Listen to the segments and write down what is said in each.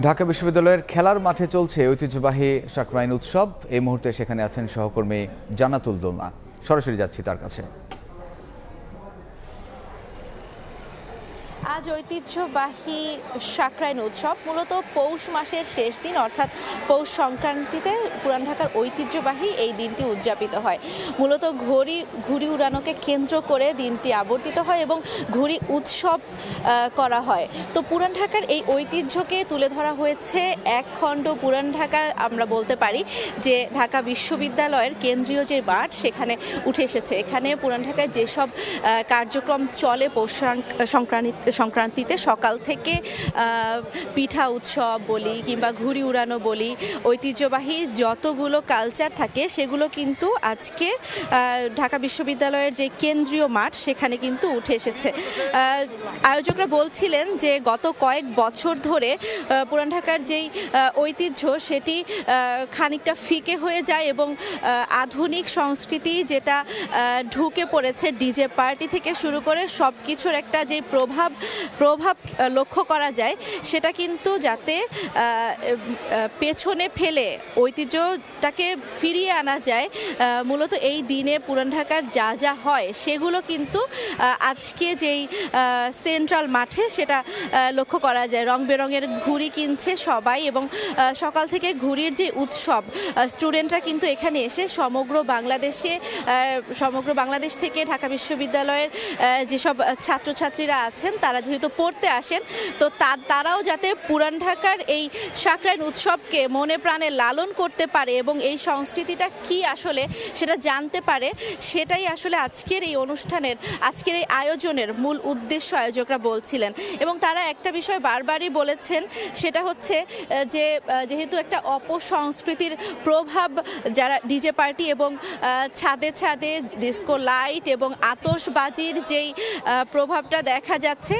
ঢাকা বিশ্ববিদ্যালয়ের খেলার মাঠে চলছে ঐতিহ্যবাহী সাকরাইন উৎসব। এই মুহূর্তে সেখানে আছেন সহকর্মী জান্নাতুল দোলনা। সরাসরি যাচ্ছি তার কাছে। আজ ঐতিহ্যবাহী সাকরাইন উৎসব মূলত পৌষ মাসের শেষ দিন অর্থাৎ পৌষ সংক্রান্তিতে পুরান ঢাকার ঐতিহ্যবাহী এই দিনটি উদযাপিত হয়। মূলত ঘুড়ি উড়ানোকে কেন্দ্র করে দিনটি আবর্তিত হয় এবং ঘুড়ি উৎসব করা হয়। তো পুরান ঢাকার এই ঐতিহ্যকে তুলে ধরা হয়েছে এক খণ্ড পুরান ঢাকা, আমরা বলতে পারি যে ঢাকা বিশ্ববিদ্যালয়ের কেন্দ্রীয় যে মাঠ সেখানে উঠে এসেছে। এখানে পুরান ঢাকায় যেসব কার্যক্রম চলে পৌষ সংক্রান্তিতে সকাল থেকে পিঠা উৎসব বলি কিংবা ঘুড়ি উড়ানো বলি, ঐতিহ্যবাহী যতগুলো কালচার থাকে সেগুলো কিন্তু আজকে ঢাকা বিশ্ববিদ্যালয়ের যে কেন্দ্রীয় মাঠ সেখানে কিন্তু উঠে এসেছে। আয়োজকরা বলছিলেন যে গত কয়েক বছর ধরে পুরান ঢাকার যেই ঐতিহ্য সেটি খানিকটা ফিকে হয়ে যায় এবং আধুনিক সংস্কৃতি যেটা ঢুকে পড়েছে, ডিজে পার্টি থেকে শুরু করে সব কিছুর একটা যে প্রভাব লক্ষ্য করা যায় সেটা কিন্তু যাতে পেছনে ফেলে ঐতিহ্যটাকে ফিরিয়ে আনা যায়। মূলত এই দিনে পুরান ঢাকার যা যা হয় সেগুলো কিন্তু আজকে যেই সেন্ট্রাল মাঠে সেটা লক্ষ্য করা যায়। রং বেরঙের ঘুড়ি কিনছে সবাই এবং সকাল থেকে ঘুড়ির যে উৎসব, স্টুডেন্টরা কিন্তু এখানে এসে সমগ্র বাংলাদেশ থেকে ঢাকা বিশ্ববিদ্যালয়ের যেসব ছাত্রছাত্রীরা আছেন তারা যেহেতু পড়তে আসেন, তো তারাও যাতে পুরান ঢাকার এই সাকরাইন উৎসবকে মনে প্রাণে লালন করতে পারে এবং এই সংস্কৃতিটা কি আসলে সেটা জানতে পারে, সেটাই আসলে আজকের এই অনুষ্ঠানের, আজকের এই আয়োজনের মূল উদ্দেশ্য আয়োজকরা বলছিলেন। এবং তারা একটা বিষয় বারবারই বলেছেন, সেটা হচ্ছে যে যেহেতু একটা অপসংস্কৃতির প্রভাব, যারা ডিজে পার্টি এবং ছাদে ছাদে ডিস্কো লাইট এবং আতশবাজির যেই প্রভাবটা দেখা যাচ্ছে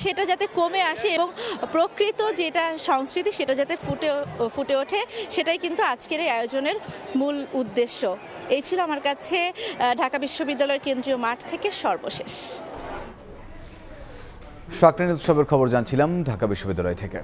সেটা যাতে কমে আসে এবং প্রকৃত যেটা সংস্কৃতি সেটা যাতে ফুটে ওঠে, সেটাই কিন্তু আজকের এই আয়োজনের মূল উদ্দেশ্য। এই ছিল আমার কাছে ঢাকা বিশ্ববিদ্যালয়ের কেন্দ্রীয় মাঠ থেকে সর্বশেষ। সাকরাইন উৎসবের খবর জানছিলাম ঢাকা বিশ্ববিদ্যালয় থেকে।